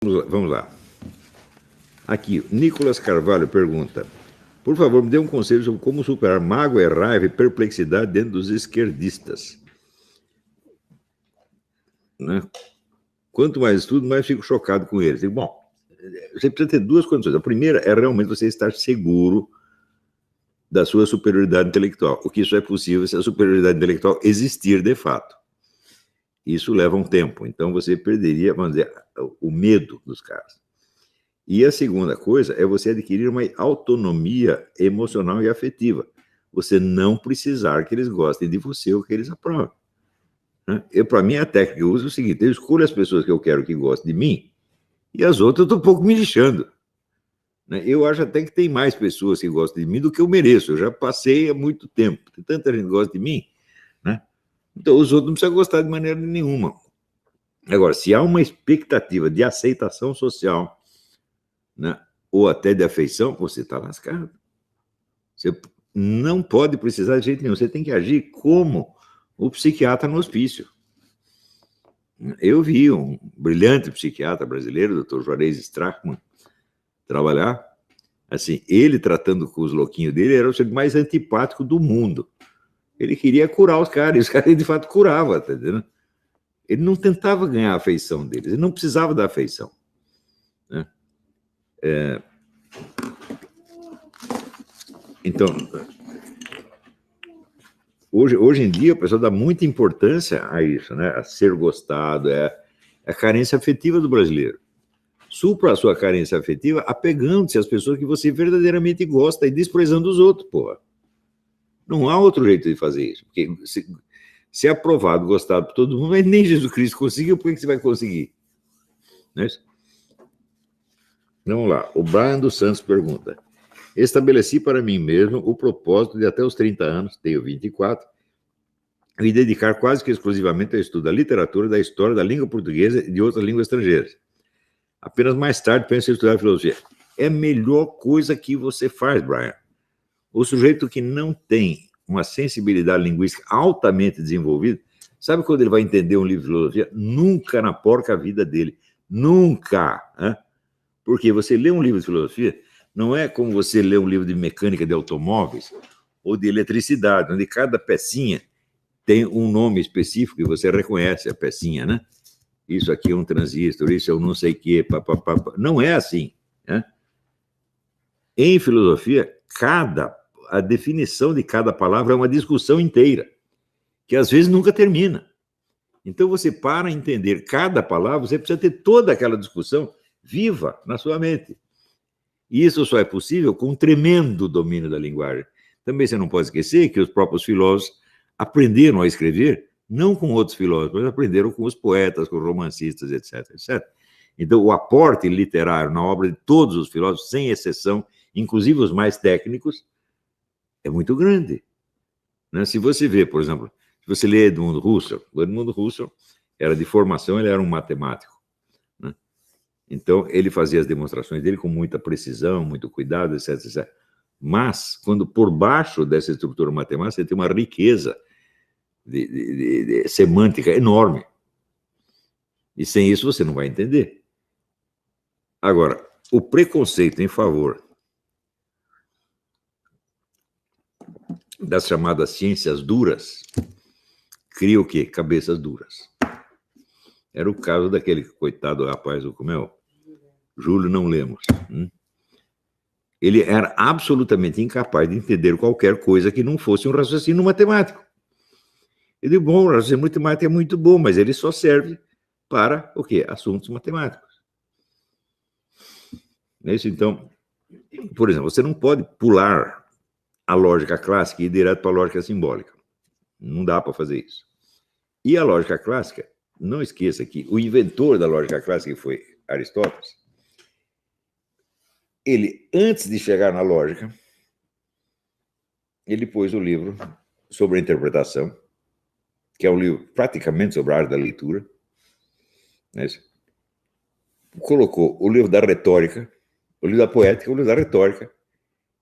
Vamos lá. Aqui, Nicolas Carvalho pergunta: por favor, me dê um conselho sobre como superar mágoa, raiva e perplexidade dentro dos esquerdistas. Né? Quanto mais estudo, mais fico chocado com eles. Digo, bom, você precisa ter duas condições. A primeira é realmente você estar seguro da sua superioridade intelectual. O que isso é possível se a superioridade intelectual existir de fato. Isso leva um tempo. Então você perderia, vamos dizer, o medo dos caras. E a segunda coisa é você adquirir uma autonomia emocional e afetiva. Você não precisar que eles gostem de você ou que eles aprovem. Para mim, a técnica que eu uso é o seguinte: eu escolho as pessoas que eu quero que gostem de mim e as outras eu estou um pouco me lixando. Eu acho até que tem mais pessoas que gostam de mim do que eu mereço. Eu já passei há muito tempo. Tem tanta gente que gosta de mim, né? Então os outros não precisam gostar de maneira nenhuma. Agora, se há uma expectativa de aceitação social, né, ou até de afeição, você está lascado. Você não pode precisar de jeito nenhum. Você tem que agir como o psiquiatra no hospício. Eu vi um brilhante psiquiatra brasileiro, o Dr. Juarez Strachman, trabalhar. Assim, ele tratando com os louquinhos dele era o ser mais antipático do mundo. Ele queria curar os caras, e os caras de fato curava, tá entendendo? Ele não tentava ganhar a afeição deles, ele não precisava da afeição. Né? Então, hoje em dia, o pessoal dá muita importância a isso, né? A ser gostado, é a carência afetiva do brasileiro. Supra a sua carência afetiva apegando-se às pessoas que você verdadeiramente gosta e desprezando os outros, porra. Não há outro jeito de fazer isso. Porque se é aprovado, gostado por todo mundo, mas nem Jesus Cristo conseguiu, por que você vai conseguir? Não é isso? Vamos lá. O Brian dos Santos pergunta: estabeleci para mim mesmo o propósito de até os 30 anos, tenho 24, me dedicar quase que exclusivamente ao estudo da literatura, da história, da língua portuguesa e de outras línguas estrangeiras. Apenas mais tarde penso em estudar filosofia. É a melhor coisa que você faz, Brian. O sujeito que não tem uma sensibilidade linguística altamente desenvolvida, sabe quando ele vai entender um livro de filosofia? Nunca na porca vida dele. Nunca. Né? Porque você lê um livro de filosofia, não é como você lê um livro de mecânica de automóveis ou de eletricidade, onde cada pecinha tem um nome específico e você reconhece a pecinha, né? Isso aqui é um transistor, isso é um não sei o quê, papapá. Não é assim. Né? Em filosofia, a definição de cada palavra é uma discussão inteira, que às vezes nunca termina. Então, você, para entender cada palavra, você precisa ter toda aquela discussão viva na sua mente. E isso só é possível com um tremendo domínio da linguagem. Também você não pode esquecer que os próprios filósofos aprenderam a escrever não com outros filósofos, mas aprenderam com os poetas, com os romancistas, etc, etc. Então, o aporte literário na obra de todos os filósofos, sem exceção, inclusive os mais técnicos, é muito grande. Né? Se você vê, por exemplo, se você lê Edmund Husserl, o Edmund Husserl era de formação, ele era um matemático. Né? Então, ele fazia as demonstrações dele com muita precisão, muito cuidado, etc, etc. Mas, quando por baixo dessa estrutura matemática, você tem uma riqueza de semântica enorme. E sem isso você não vai entender. Agora, o preconceito em favor das chamadas ciências duras cria o quê? Cabeças duras. Era o caso daquele coitado rapaz, como é o Júlio não Lemos. Ele era absolutamente incapaz de entender qualquer coisa que não fosse um raciocínio matemático. Ele disse, bom, o raciocínio matemático é muito bom, mas ele só serve para o quê? Assuntos matemáticos. Isso, então, por exemplo, você não pode pular a lógica clássica e ir direto para a lógica simbólica. Não dá para fazer isso. E a lógica clássica, não esqueça que o inventor da lógica clássica, que foi Aristóteles, ele, antes de chegar na lógica, ele pôs o livro sobre a interpretação, que é um livro praticamente sobre a arte da leitura, né? Colocou o livro da retórica, o livro da poética, o livro da retórica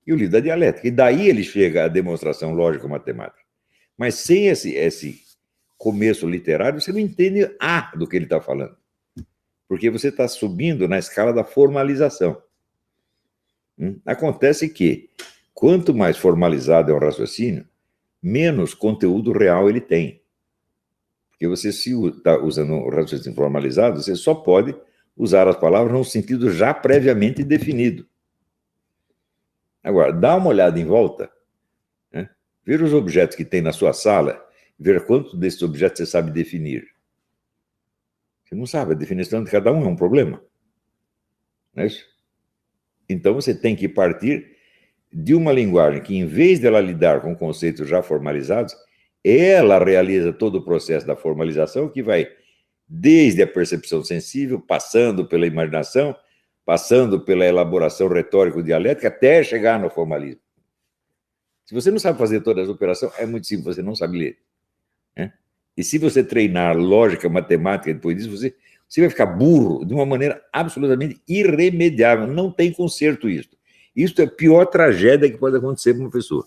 e o livro da dialética. E daí ele chega à demonstração lógico-matemática. Mas sem esse começo literário, você não entende do que ele está falando. porque você está subindo na escala da formalização. Acontece que, quanto mais formalizado é o raciocínio, menos conteúdo real ele tem. Porque você, se está usando o raciocínio formalizado, você só pode usar as palavras num sentido já previamente definido. Agora, dá uma olhada em volta, né? Ver os objetos que tem na sua sala, ver quantos desses objetos você sabe definir. Você não sabe, a definição de cada um é um problema. Não é isso? Então, você tem que partir de uma linguagem que, em vez dela lidar com conceitos já formalizados, ela realiza todo o processo da formalização, que vai desde a percepção sensível, passando pela imaginação, passando pela elaboração retórico-dialética, até chegar no formalismo. Se você não sabe fazer toda essa operação, é muito simples, você não sabe ler. Né? E se você treinar lógica, matemática, depois disso, você vai ficar burro de uma maneira absolutamente irremediável. Não tem conserto isso. Isso é a pior tragédia que pode acontecer para uma pessoa.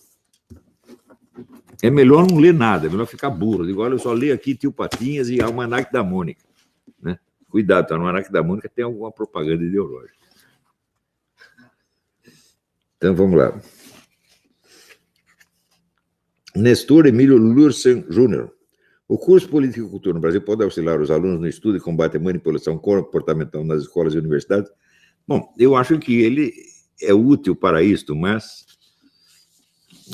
É melhor não ler nada, é melhor ficar burro. Digo, olha, eu só leio aqui Tio Patinhas e Almanaque da Mônica. Né? Cuidado, tá? No Almanaque da Mônica tem alguma propaganda ideológica. Então, vamos lá. Nestor Emílio Lursen Júnior. O curso Política e Cultura no Brasil pode auxiliar os alunos no estudo e combate à manipulação comportamental nas escolas e universidades? Bom, eu acho que ele é útil para isto, mas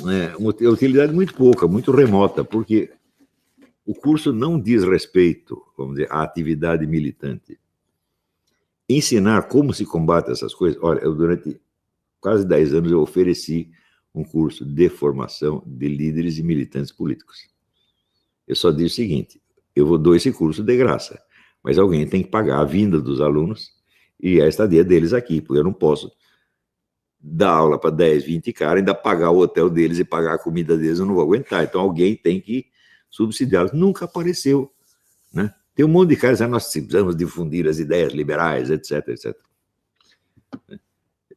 é uma utilidade muito pouca, muito remota, porque o curso não diz respeito, vamos dizer, à atividade militante. Ensinar como se combate essas coisas... Olha, eu durante quase 10 anos eu ofereci um curso de formação de líderes e militantes políticos. Eu só disse o seguinte, eu dou esse curso de graça, mas alguém tem que pagar a vinda dos alunos e a estadia deles aqui, porque eu não posso dar aula para 10, 20 caras, ainda pagar o hotel deles e pagar a comida deles, eu não vou aguentar. Então alguém tem que subsidiá-los. Nunca apareceu. Né? Tem um monte de caras, nós precisamos difundir as ideias liberais, etc, etc.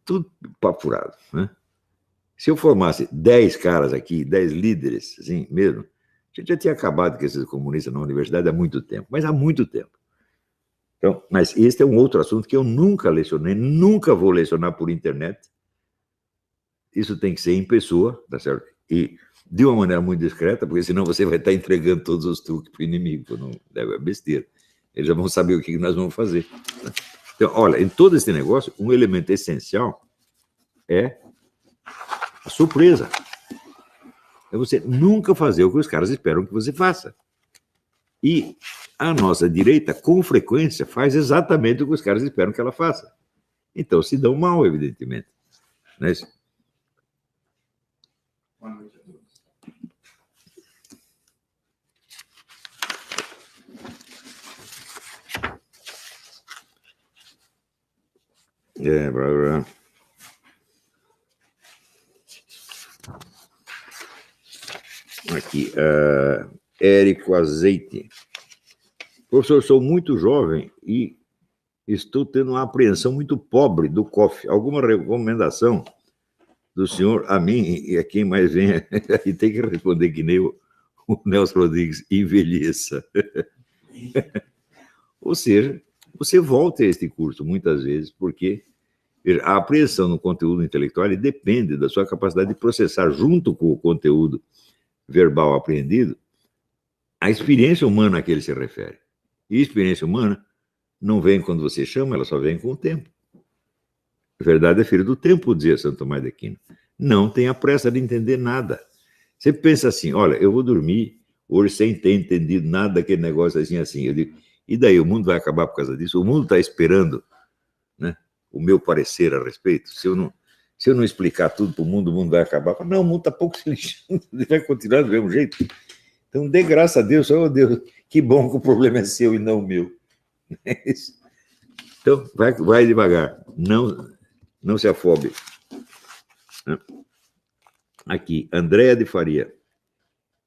Tudo papo furado. Né? Se eu formasse 10 caras aqui, 10 líderes, assim mesmo, a gente já tinha acabado com esses comunistas na universidade há muito tempo, mas há muito tempo. Então, mas este é um outro assunto que eu nunca lecionei, nunca vou lecionar por internet. Isso tem que ser em pessoa, tá certo? E de uma maneira muito discreta, porque senão você vai estar entregando todos os truques para o inimigo, não é besteira. Eles já vão saber o que nós vamos fazer. Então, olha, em todo esse negócio, um elemento essencial é a surpresa. É você nunca fazer o que os caras esperam que você faça. E a nossa direita, com frequência, faz exatamente o que os caras esperam que ela faça. Então, se dão mal, evidentemente. Não é isso? Boa noite a todos. Aqui, Érico Azeite. Professor, sou muito jovem e estou tendo uma apreensão muito pobre do COF. Alguma recomendação do senhor a mim e a quem mais venha? E tem que responder que nem o Nelson Rodrigues, envelheça. Ou seja, você volta a este curso muitas vezes, porque a apreensão no conteúdo intelectual depende da sua capacidade de processar, junto com o conteúdo verbal apreendido, a experiência humana a que ele se refere. E a experiência humana não vem quando você chama, ela só vem com o tempo. A verdade é filho do tempo, dizia Santo Tomás de Aquino. Não tenha pressa de entender nada. Você pensa assim, olha, eu vou dormir hoje sem ter entendido nada daquele negócio assim. Eu digo, e daí, o mundo vai acabar por causa disso? O mundo está esperando, né, o meu parecer a respeito? Se eu não explicar tudo para o mundo vai acabar. Não, o mundo está pouco se lixando, ele vai continuar do mesmo jeito. Então, dê graça a Deus, oh Deus, que bom que o problema é seu e não o meu. Então, vai devagar, não se afobe. Aqui, Andréa de Faria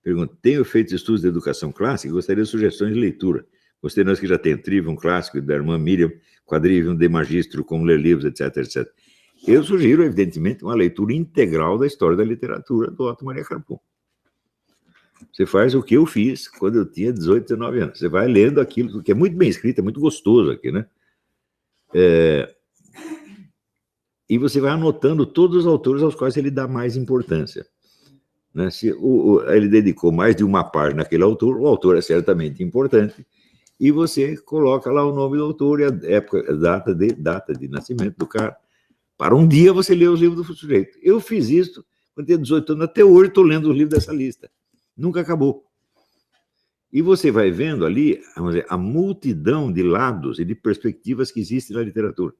pergunta, tenho feito estudos de educação clássica e gostaria de sugestões de leitura. Gostei nós que já tem Trivium clássico da irmã Miriam, Quadrivium de Magistro, como ler livros, etc, etc. Eu sugiro, evidentemente, uma leitura integral da história da literatura do Otto Maria Carpon. Você faz o que eu fiz quando eu tinha 18, 19 anos. Você vai lendo aquilo, que é muito bem escrito, é muito gostoso aqui, né? E você vai anotando todos os autores aos quais ele dá mais importância. Né? Se ele dedicou mais de uma página àquele autor, o autor é certamente importante, e você coloca lá o nome do autor e a época, a data de nascimento do cara. Para um dia você ler os livros do sujeito. Eu fiz isso quando tinha 18 anos, até hoje estou lendo os livros dessa lista. Nunca acabou. E você vai vendo ali, vamos dizer, a multidão de lados e de perspectivas que existe na literatura.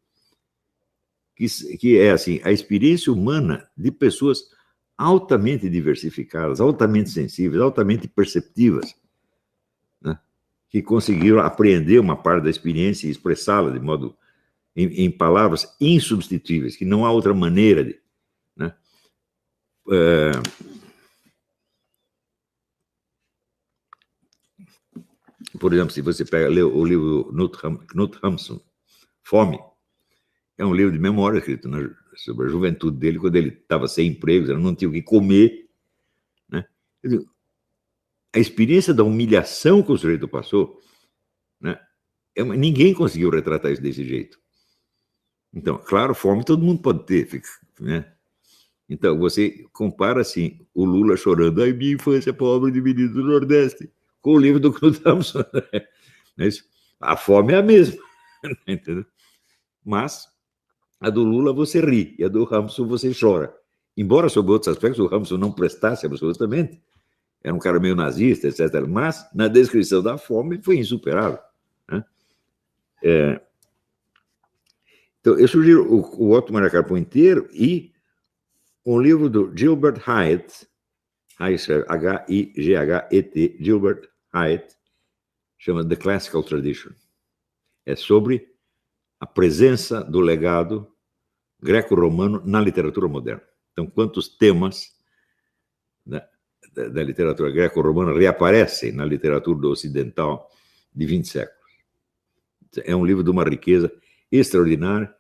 Que é assim, a experiência humana de pessoas altamente diversificadas, altamente sensíveis, altamente perceptivas, né? Que conseguiram apreender uma parte da experiência e expressá-la de modo em palavras insubstituíveis, que não há outra maneira de, né? Por exemplo, se você lê o livro do Knut Hamsun, Fome, é um livro de memória escrito sobre a juventude dele, quando ele estava sem emprego, ele não tinha o que comer, né? A experiência da humilhação que o sujeito passou, né? Ninguém conseguiu retratar isso desse jeito. Então, claro, fome todo mundo pode ter, né? Então, você compara assim, o Lula chorando, ai, minha infância pobre de menino do Nordeste, com o livro do Knut Hamsun. Né? A fome é a mesma, entendeu? Mas a do Lula você ri, e a do Hamsun você chora. Embora, sob outros aspectos, o Hamsun não prestasse absolutamente, era um cara meio nazista, etc. Mas, na descrição da fome, foi insuperável. Né? Então, eu sugiro o Otto Maria Carpo inteiro e um livro do Gilbert Hyatt, H-I-G-H-E-T, Gilbert Hyatt, chama The Classical Tradition. É sobre a presença do legado greco-romano na literatura moderna. Então, quantos temas da literatura greco-romana reaparecem na literatura do ocidental de 20 séculos. É um livro de uma riqueza extraordinária,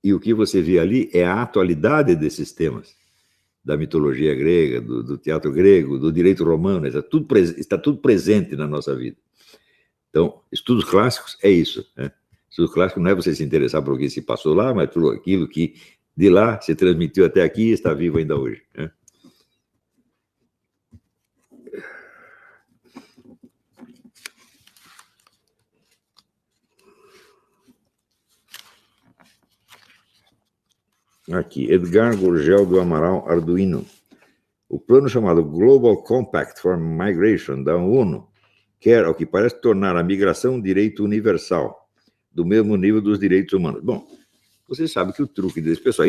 e o que você vê ali é a atualidade desses temas, da mitologia grega, do teatro grego, do direito romano, está tudo presente na nossa vida. Então, estudos clássicos é isso, né? Estudo clássico não é você se interessar por o que se passou lá, mas por aquilo que de lá se transmitiu até aqui e está vivo ainda hoje, né? Aqui, Edgar Gurgel do Amaral Arduino. O plano chamado Global Compact for Migration da ONU quer, ao que parece, tornar a migração um direito universal, do mesmo nível dos direitos humanos. Bom, você sabe que o truque desse pessoal,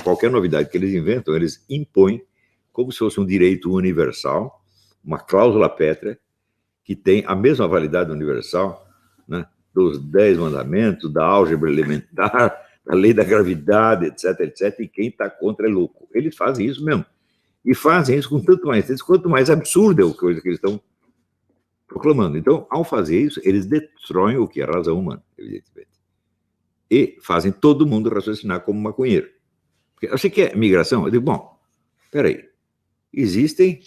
qualquer novidade que eles inventam, eles impõem como se fosse um direito universal, uma cláusula pétrea, que tem a mesma validade universal, né, dos 10 mandamentos, da álgebra elementar, da lei da gravidade, etc, etc, e quem está contra é louco. Eles fazem isso mesmo. E fazem isso com tanto mais, quanto mais absurda é a coisa que eles estão proclamando. Então, ao fazer isso, eles destroem o que é a razão humana, evidentemente. E fazem todo mundo raciocinar como maconheiro. Porque você quer migração? Eu digo, bom, peraí, existem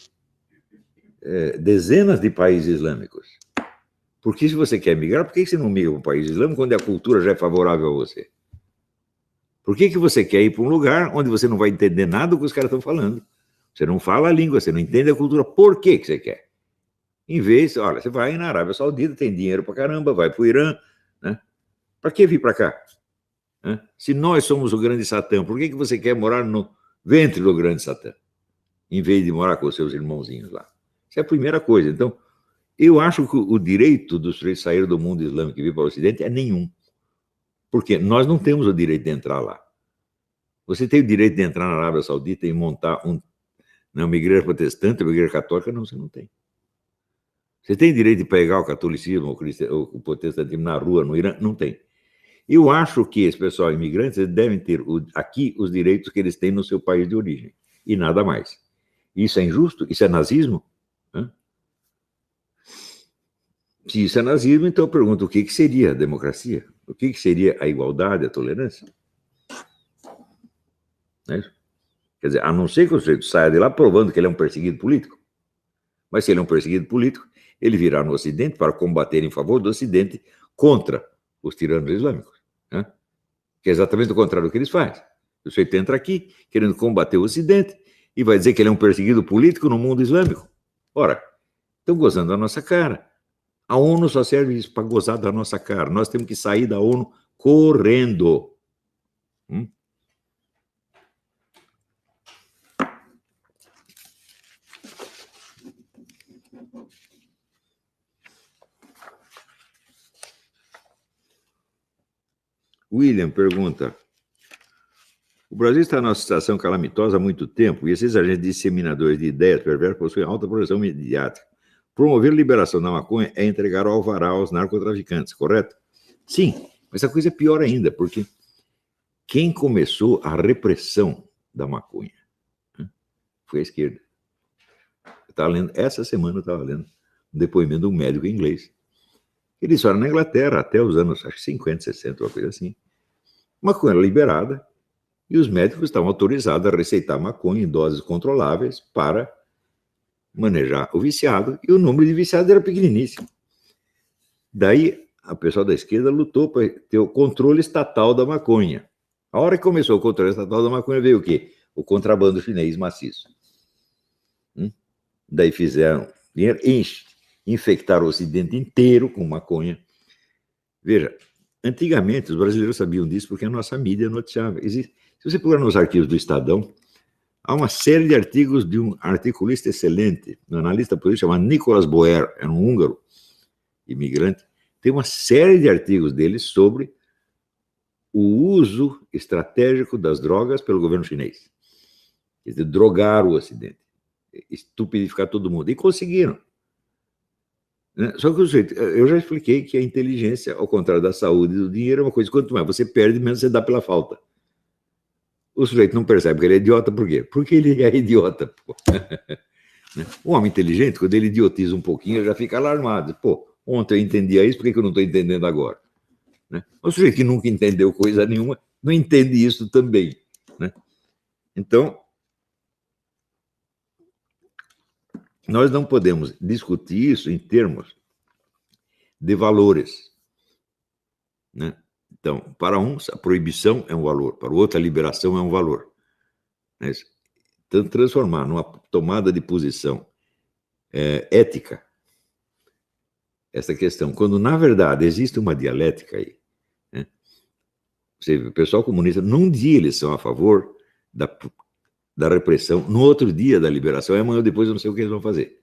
dezenas de países islâmicos. Porque se você quer migrar, por que você não migra para um país islâmico quando a cultura já é favorável a você? Por que você quer ir para um lugar onde você não vai entender nada do que os caras estão falando? Você não fala a língua, você não entende a cultura. Por que você quer? Em vez, olha, você vai na Arábia Saudita, tem dinheiro para caramba, vai para o Irã, né? Para que vir para cá? Né? Se nós somos o grande Satã, por que você quer morar no ventre do grande Satã, em vez de morar com os seus irmãozinhos lá? Essa é a primeira coisa. Então, eu acho que o direito dos sujeitos sair do mundo islâmico e vir para o Ocidente é nenhum. Porque nós não temos o direito de entrar lá. Você tem o direito de entrar na Arábia Saudita e montar uma igreja protestante, uma igreja católica? Não, você não tem. Você tem direito de pegar o catolicismo, o protestantismo na rua, no Irã? Não tem. Eu acho que esse pessoal imigrante devem ter aqui os direitos que eles têm no seu país de origem, e nada mais. Isso é injusto? Isso é nazismo? Hã? Se isso é nazismo, então eu pergunto, o que seria a democracia? O que seria a igualdade, a tolerância? Não é isso? Quer dizer, a não ser que o sujeito saia de lá provando que ele é um perseguido político. Mas se ele é um perseguido político, ele virá no Ocidente para combater em favor do Ocidente contra os tiranos islâmicos. Né? que é exatamente o contrário do que eles fazem. O sujeito entra aqui, querendo combater o Ocidente, e vai dizer que ele é um perseguido político no mundo islâmico. Ora, estão gozando da nossa cara. A ONU só serve isso para gozar da nossa cara. Nós temos que sair da ONU correndo. William pergunta: o Brasil está numa situação calamitosa há muito tempo e esses agentes disseminadores de ideias perversas possuem alta projeção mediática. Promover a liberação da maconha é entregar o alvará aos narcotraficantes, correto? Sim, mas a coisa é pior ainda, porque quem começou a repressão da maconha foi a esquerda. Essa semana eu estava lendo um depoimento de um médico inglês. Eles foram na Inglaterra até os anos, acho que 50, 60, uma coisa assim. Maconha era liberada e os médicos estavam autorizados a receitar maconha em doses controláveis para manejar o viciado, e o número de viciados era pequeniníssimo. Daí, a pessoa da esquerda lutou para ter o controle estatal da maconha. A hora que começou o controle estatal da maconha, veio o quê? O contrabando chinês maciço. Daí fizeram dinheiro, infectaram o Ocidente inteiro com maconha. Veja, antigamente os brasileiros sabiam disso porque a nossa mídia noticiava. Se você procurar nos arquivos do Estadão, há uma série de artigos de um articulista excelente, um analista político chamado Nicolas Boer, era um húngaro, imigrante. Tem uma série de artigos dele sobre o uso estratégico das drogas pelo governo chinês. Quer dizer, drogar o Ocidente, estupidificar todo mundo. E conseguiram. Só que eu já expliquei que a inteligência, ao contrário da saúde e do dinheiro, é uma coisa, quanto mais você perde, menos você dá pela falta. O sujeito não percebe que ele é idiota, por quê? Porque ele é idiota. Pô. O homem inteligente, quando ele idiotiza um pouquinho, ele já fica alarmado. Pô, ontem eu entendia isso, por que eu não estou entendendo agora? O sujeito que nunca entendeu coisa nenhuma, não entende isso também. Então, nós não podemos discutir isso em termos de valores. Então, para uns, a proibição é um valor, para o outro, a liberação é um valor. Então, transformar numa tomada de posição ética essa questão, quando, na verdade, existe uma dialética aí. O pessoal comunista, num dia eles são a favor da repressão, no outro dia da liberação, e amanhã ou depois eu não sei o que eles vão fazer.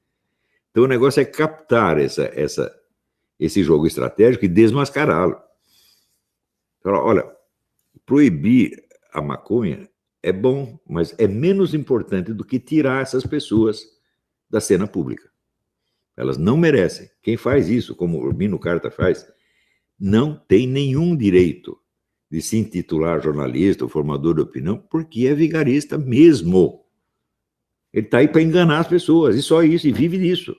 Então, o negócio é captar esse jogo estratégico e desmascará-lo. Olha, proibir a maconha é bom, mas é menos importante do que tirar essas pessoas da cena pública. Elas não merecem. Quem faz isso, como o Urbino Carta faz, não tem nenhum direito de se intitular jornalista ou formador de opinião, porque é vigarista mesmo. Ele está aí para enganar as pessoas, e só isso, e vive disso.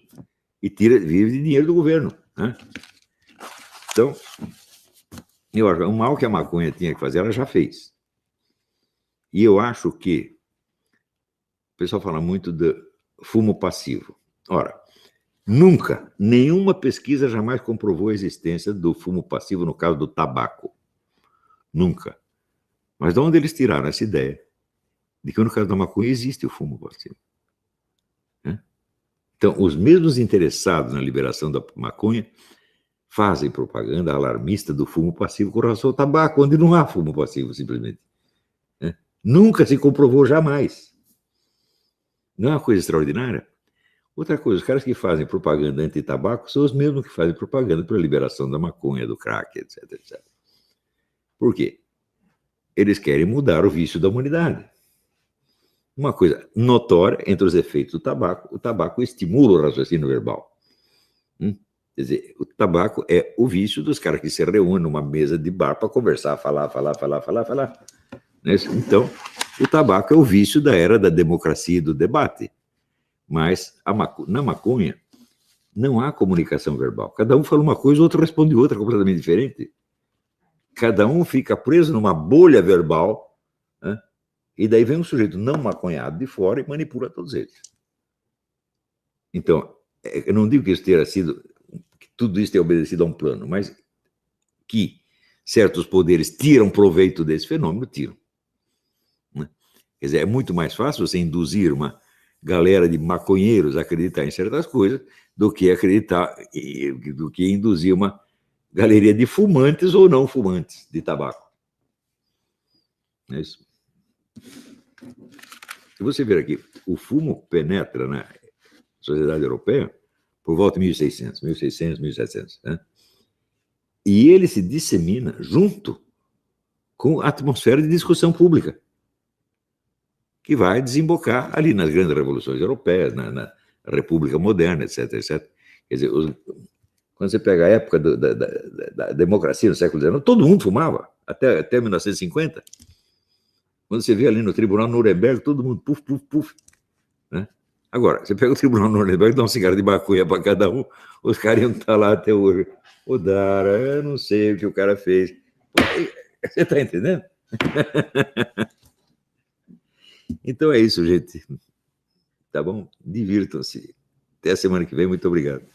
E vive de dinheiro do governo. Então, eu acho que o mal que a maconha tinha que fazer, ela já fez. E eu acho que o pessoal fala muito de fumo passivo. Ora, nunca, nenhuma pesquisa jamais comprovou a existência do fumo passivo no caso do tabaco. Nunca. Mas de onde eles tiraram essa ideia de que no caso da maconha existe o fumo passivo? Então, os mesmos interessados na liberação da maconha fazem propaganda alarmista do fumo passivo com relação ao tabaco, onde não há fumo passivo, simplesmente. Nunca se comprovou, jamais. Não é uma coisa extraordinária? Outra coisa, os caras que fazem propaganda anti-tabaco são os mesmos que fazem propaganda pela liberação da maconha, do crack, etc, etc. Por quê? Eles querem mudar o vício da humanidade. Uma coisa notória entre os efeitos do tabaco, o tabaco estimula o raciocínio verbal. Quer dizer, o tabaco é o vício dos caras que se reúnem numa mesa de bar para conversar, falar. Então, o tabaco é o vício da era da democracia e do debate. Mas na maconha não há comunicação verbal. Cada um fala uma coisa, o outro responde outra completamente diferente. Cada um fica preso numa bolha verbal, e daí vem um sujeito não maconhado de fora e manipula todos eles. Então, eu não digo que isso tenha sido, que tudo isso tenha obedecido a um plano, mas que certos poderes tiram proveito desse fenômeno, tiram. Né? Quer dizer, é muito mais fácil você induzir uma galera de maconheiros a acreditar em certas coisas do que induzir uma galeria de fumantes ou não fumantes de tabaco. É isso. Se você ver aqui, o fumo penetra na sociedade europeia por volta de 1600, 1700, né? E ele se dissemina junto com a atmosfera de discussão pública, que vai desembocar ali nas grandes revoluções europeias, na República Moderna, etc, etc. Quer dizer, quando você pega a época da democracia no século XIX, todo mundo fumava, até 1950. Quando você vê ali no Tribunal Nuremberg, todo mundo puf, puf, puf. Né? Agora, você pega o Tribunal Nuremberg, dá um cigarro de maconha para cada um, os caras iam estar lá até hoje. O Dara, eu não sei o que o cara fez. Você está entendendo? Então é isso, gente. Tá bom? Divirtam-se. Até a semana que vem. Muito obrigado.